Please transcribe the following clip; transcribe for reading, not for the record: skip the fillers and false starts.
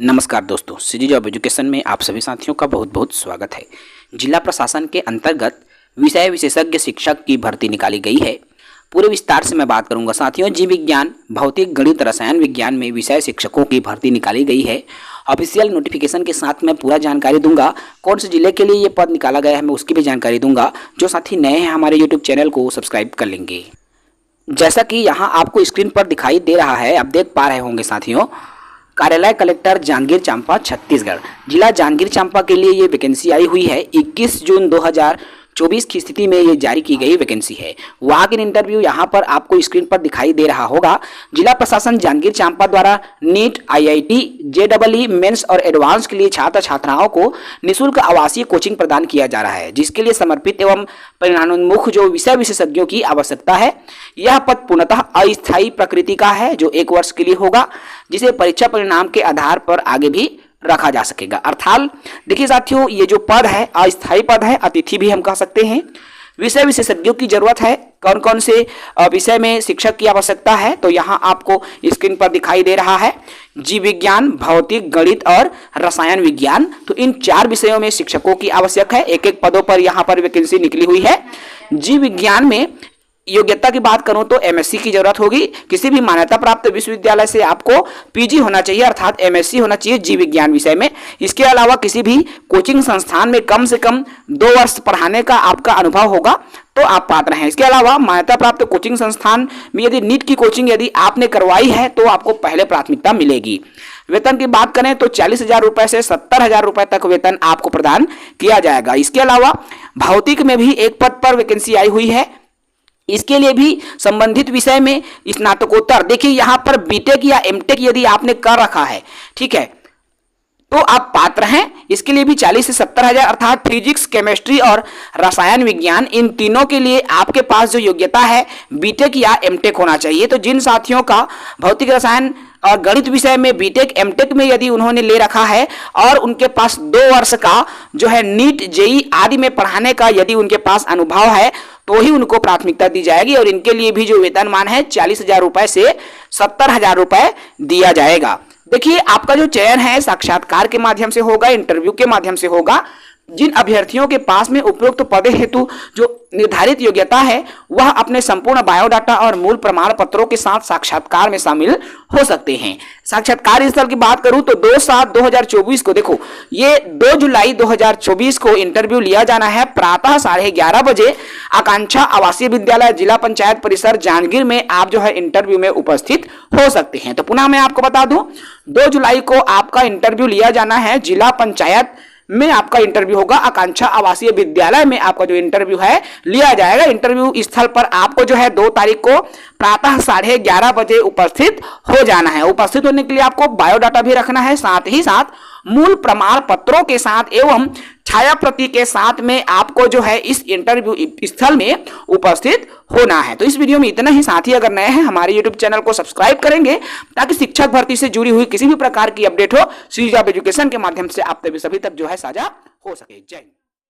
नमस्कार दोस्तों, city job education में आप सभी साथियों का बहुत बहुत स्वागत है। जिला प्रशासन के अंतर्गत विषय विशेषज्ञ शिक्षक की भर्ती निकाली गई है। पूरे विस्तार से मैं बात करूंगा साथियों। जीव विज्ञान, भौतिक, गणित, रसायन विज्ञान में विषय शिक्षकों की भर्ती निकाली गई है। ऑफिशियल नोटिफिकेशन के साथ मैं पूरा जानकारी दूंगा। कौन से जिले के लिए ये पद निकाला गया है मैं उसकी भी जानकारी दूंगा। जो साथी नए हैं हमारे यूट्यूब चैनल को सब्सक्राइब कर लेंगे। जैसा कि यहाँ आपको स्क्रीन पर दिखाई दे रहा है, आप देख पा रहे होंगे साथियों, कार्यालय कलेक्टर जांजगीर चांपा छत्तीसगढ़, जिला जांजगीर चांपा के लिए ये वैकेंसी आई हुई है। 21 जून 2024 की स्थिति में ये जारी की गई वैकेंसी है। वॉक इन इंटरव्यू यहाँ पर आपको स्क्रीन पर दिखाई दे रहा होगा। जिला प्रशासन जांजगीर चांपा द्वारा नीट, IIT, JEE मेंस और एडवांस के लिए छात्र छात्राओं को निःशुल्क आवासीय कोचिंग प्रदान किया जा रहा है, जिसके लिए समर्पित एवं परिणामोन्मुख जो विषय विशेषज्ञों की आवश्यकता है। यह पद पूर्णतः अस्थायी प्रकृति का है, जो 1 वर्ष के लिए होगा, जिसे परीक्षा परिणाम के आधार पर आगे भी रखा जा सकेगा। अर्थात देखिए साथियों, ये जो पद है अस्थायी पद है, अतिथि भी हम कह सकते हैं। विषय विशेषज्ञों की जरूरत है। कौन कौन से विषय में शिक्षक की आवश्यकता है तो यहाँ आपको स्क्रीन पर दिखाई दे रहा है। जीव विज्ञान, भौतिक, गणित और रसायन विज्ञान, तो इन 4 विषयों में शिक्षकों की आवश्यक है। एक एक पदों पर यहाँ पर वैकेंसी निकली हुई है। जीव विज्ञान में योग्यता की बात करूं तो MSc की जरूरत होगी। किसी भी मान्यता प्राप्त विश्वविद्यालय से आपको PG होना चाहिए, अर्थात MSc होना चाहिए जीव विज्ञान विषय में। इसके अलावा किसी भी कोचिंग संस्थान में कम से कम 2 वर्ष पढ़ाने का आपका अनुभव होगा तो आप पात्र हैं। इसके अलावा मान्यता प्राप्त कोचिंग संस्थान में यदि नीट की कोचिंग यदि आपने करवाई है तो आपको पहले प्राथमिकता मिलेगी। वेतन की बात करें तो 40,000 रुपए से 70,000 रुपए तक वेतन आपको प्रदान किया जाएगा। इसके अलावा भौतिक में भी एक पद पर वैकेंसी आई हुई है। इसके लिए भी संबंधित विषय में स्नातकोत्तर, देखिए यहां पर बीटेक या एमटेक यदि आपने कर रखा है, ठीक है, तो आप पात्र हैं। इसके लिए भी 40 से 70,000 अर्थात फिजिक्स, केमिस्ट्री और रसायन विज्ञान, इन तीनों के लिए आपके पास जो योग्यता है बीटेक या एमटेक होना चाहिए। तो जिन साथियों का भौतिक, रसायन और गणित विषय में बीटेक, एमटेक में यदि उन्होंने ले रखा है और उनके पास 2 वर्ष का जो है नीट, जेई आदि में पढ़ाने का यदि उनके पास अनुभव है तो ही उनको प्राथमिकता दी जाएगी। और इनके लिए भी जो वेतनमान है 40,000 रुपए से 70,000 रुपए दिया जाएगा। देखिए आपका जो चयन है साक्षात्कार के माध्यम से होगा, इंटरव्यू के माध्यम से होगा। जिन अभ्यर्थियों के पास में उपरोक्त पद हेतु जो निर्धारित योग्यता है वह अपने संपूर्ण बायोडाटा और मूल प्रमाण पत्रों के साथ साक्षात्कार में शामिल हो सकते हैं। साक्षात्कार स्थल की बात करूं तो 2/7/2024 को, देखो ये 2 जुलाई 2024 को इंटरव्यू लिया जाना है। प्रातः 11:30 बजे आकांक्षा आवासीय विद्यालय, जिला पंचायत परिसर जांजगीर में आप जो है इंटरव्यू में उपस्थित हो सकते हैं। तो पुनः मैं आपको बता दूं, 2 जुलाई को आपका इंटरव्यू लिया जाना है। जिला पंचायत में आपका इंटरव्यू होगा, आकांक्षा आवासीय विद्यालय में आपका जो इंटरव्यू है लिया जाएगा। इंटरव्यू स्थल पर आपको जो है 2 तारीख को प्रातः 11:30 बजे उपस्थित हो जाना है। उपस्थित होने के लिए आपको बायोडाटा भी रखना है, साथ ही साथ मूल प्रमाण पत्रों के साथ एवं छाया प्रति के साथ में आपको जो है इस इंटरव्यू स्थल में उपस्थित होना है। तो इस वीडियो में इतना ही। साथ ही अगर नए हैं हमारे YouTube चैनल को सब्सक्राइब करेंगे ताकि शिक्षक भर्ती से जुड़ी हुई किसी भी प्रकार की अपडेट हो सिटी जॉब एजुकेशन के माध्यम से आप सभी तक जो है साझा हो सके। जय हिंद।